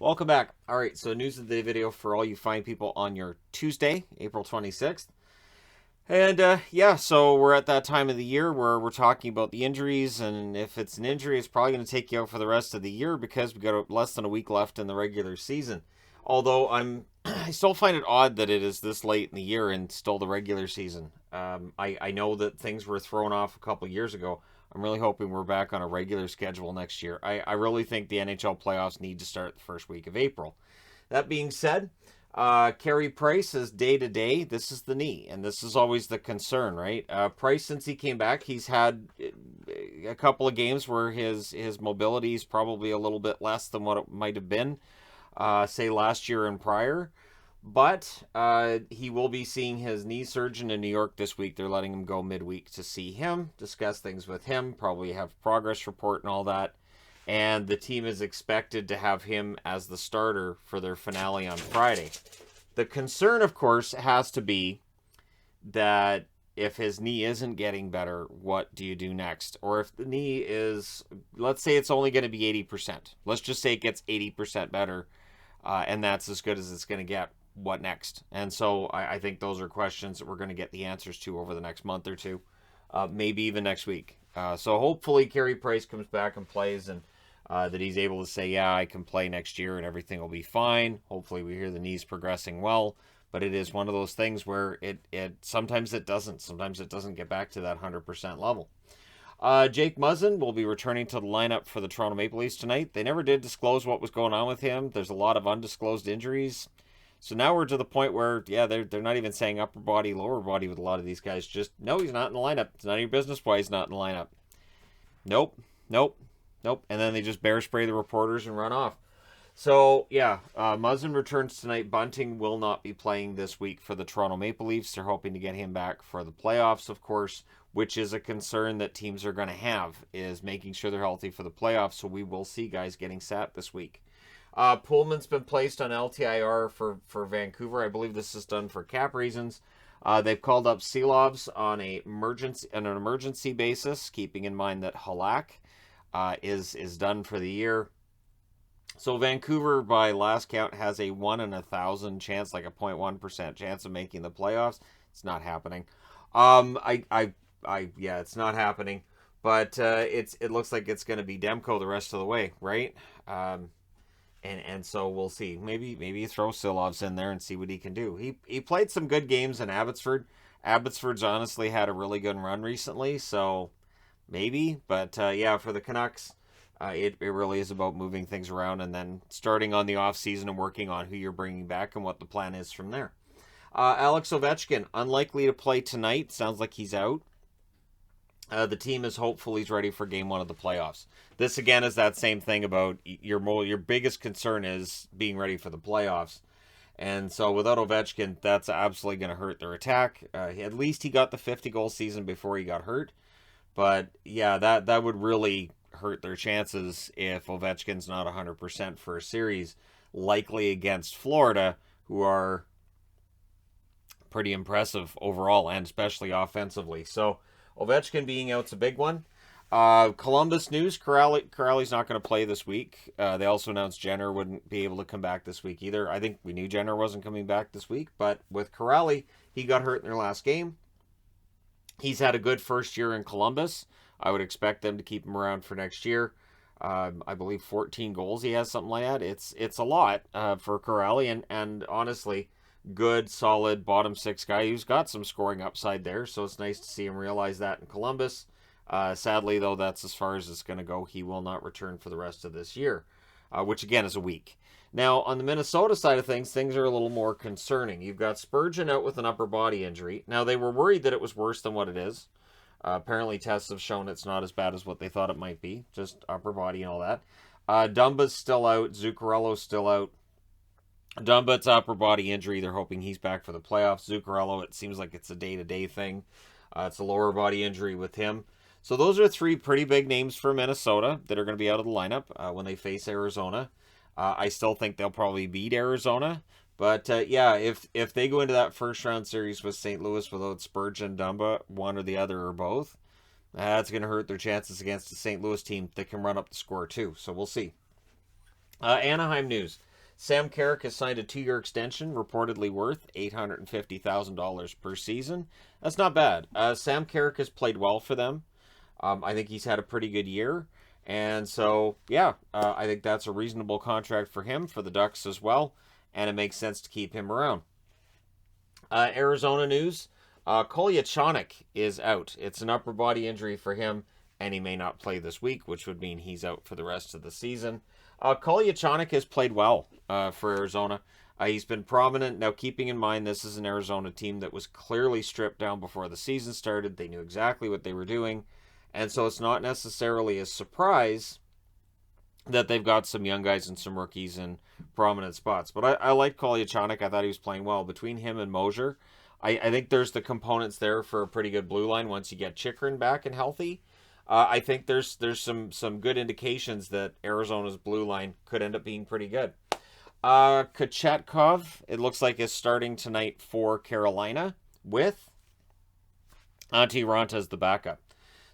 Welcome back. All right, so news of the video for all you fine people on your Tuesday, April 26th. And yeah, so we're at that time of the year where we're talking about the injuries, and if it's an injury, it's probably going to take you out for the rest of the year because we got less than a week left in the regular season. Although I still find it odd that it is this late in the year and still the regular season. I know that things were thrown off a couple years ago. I'm really hoping we're back on a regular schedule next year. I really think the NHL playoffs need to start the first week of April. That being said, Carey Price is day to day. This is the knee, and this is always the concern, right? Price, since he came back, he's had a couple of games where his mobility is probably a little bit less than what it might have been, say last year and prior. But he will be seeing his knee surgeon in New York this week. They're letting him go midweek to see him, discuss things with him, probably have progress report and all that. And the team is expected to have him as the starter for their finale on Friday. The concern, of course, has to be that if his knee isn't getting better, what do you do next? Or if the knee is, let's say it's only going to be 80%. Let's just say it gets 80% better, and that's as good as it's going to get. What next? And so I think those are questions that we're going to get the answers to over the next month or two, maybe even next week. So hopefully Carey Price comes back and plays, and that he's able to say, yeah, I can play next year and everything will be fine. Hopefully we hear the knee's progressing well, but it is one of those things where it sometimes it doesn't get back to that 100% level. Jake Muzzin will be returning to the lineup for the Toronto Maple Leafs tonight. They never did disclose what was going on with him. There's a lot of undisclosed injuries. So now we're to the point where, yeah, they're not even saying upper body, lower body with a lot of these guys. Just, no, he's not in the lineup. It's none of your business why he's not in the lineup. Nope, nope, nope. And then they just bear spray the reporters and run off. So, yeah, Muzzin returns tonight. Bunting will not be playing this week for the Toronto Maple Leafs. They're hoping to get him back for the playoffs, of course, which is a concern that teams are going to have, is making sure they're healthy for the playoffs. So we will see guys getting sat this week. Pullman's been placed on LTIR for Vancouver. I believe this is done for cap reasons. They've called up Seelovs on an emergency basis, keeping in mind that Halak is done for the year. So Vancouver, by last count, has a 1 in 1,000 chance, like a 0.1% chance of making the playoffs. It's not happening. Yeah, it's not happening. But it looks like it's going to be Demko the rest of the way, right? And so we'll see. Maybe you throw Silovs in there and see what he can do. He played some good games in Abbotsford. Abbotsford's honestly had a really good run recently, so maybe. But yeah, for the Canucks, it really is about moving things around and then starting on the off season and working on who you're bringing back and what the plan is from there. Alex Ovechkin, unlikely to play tonight. Sounds like he's out. The team is hopeful he's ready for game one of the playoffs. This again is that same thing about your biggest concern is being ready for the playoffs. And so without Ovechkin, that's absolutely going to hurt their attack. At least he got the 50-goal season before he got hurt. But yeah, that would really hurt their chances if Ovechkin's not 100% for a series, likely against Florida, who are pretty impressive overall and especially offensively. So Ovechkin being out's a big one. Columbus news, Corrali's not going to play this week. They also announced Jenner wouldn't be able to come back this week either. I think we knew Jenner wasn't coming back this week, but with Corrali, he got hurt in their last game. He's had a good first year in Columbus. I would expect them to keep him around for next year. I believe 14 goals he has, something like that. It's a lot for Corrali, and honestly, good, solid bottom six guy who's got some scoring upside there. So it's nice to see him realize that in Columbus. Sadly, though, that's as far as it's going to go. He will not return for the rest of this year, which again is a week. Now, on the Minnesota side of things are a little more concerning. You've got Spurgeon out with an upper body injury. Now, they were worried that it was worse than what it is. Apparently, tests have shown it's not as bad as what they thought it might be, just upper body and all that. Dumba's still out. Zuccarello's still out. Dumba's upper body injury. They're hoping he's back for the playoffs. Zuccarello, it seems like it's a day-to-day thing. It's a lower body injury with him. So those are three pretty big names for Minnesota that are going to be out of the lineup when they face Arizona. I still think they'll probably beat Arizona. But yeah, if they go into that first round series with St. Louis without Spurgeon, Dumba, one or the other or both, that's going to hurt their chances against the St. Louis team that can run up the score too. So we'll see. Anaheim news. Sam Carrick has signed a 2-year extension, reportedly worth $850,000 per season. That's not bad. Sam Carrick has played well for them. I think he's had a pretty good year. And so, yeah, I think that's a reasonable contract for him, for the Ducks as well. And it makes sense to keep him around. Arizona news. Kolyachonok is out. It's an upper body injury for him, and he may not play this week, which would mean he's out for the rest of the season. Kolyachonok has played well for Arizona. He's been prominent. Now, keeping in mind, this is an Arizona team that was clearly stripped down before the season started. They knew exactly what they were doing. And so it's not necessarily a surprise that they've got some young guys and some rookies in prominent spots. But I like Kolyachonok. I thought he was playing well. Between him and Mosier, I think there's the components there for a pretty good blue line once you get Chychrun back and healthy. I think there's some good indications that Arizona's blue line could end up being pretty good. Kochetkov, it looks like, is starting tonight for Carolina with Antti Raanta as the backup.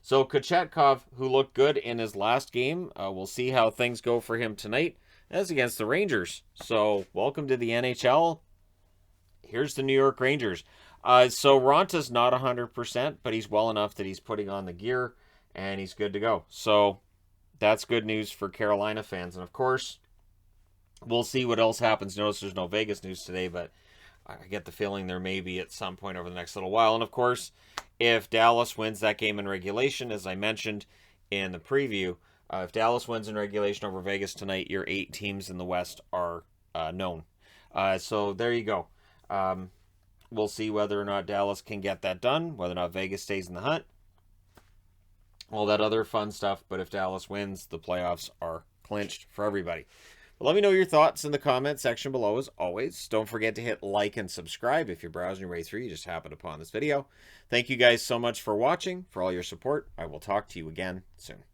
So Kochetkov, who looked good in his last game, we'll see how things go for him tonight. That's against the Rangers. So welcome to the NHL. Here's the New York Rangers. So Ranta's not 100%, but he's well enough that he's putting on the gear, and he's good to go. So that's good news for Carolina fans. And, of course, we'll see what else happens. Notice there's no Vegas news today, but I get the feeling there may be at some point over the next little while. And, of course, if Dallas wins that game in regulation, as I mentioned in the preview, if Dallas wins in regulation over Vegas tonight, your 8 teams in the West are known. So there you go. We'll see whether or not Dallas can get that done, whether or not Vegas stays in the hunt, all that other fun stuff. But if Dallas wins, the playoffs are clinched for everybody. But let me know your thoughts in the comment section below, as always. Don't forget to hit like and subscribe if you're browsing your way through. You just happened upon this video. Thank you guys so much for watching, for all your support. I will talk to you again soon.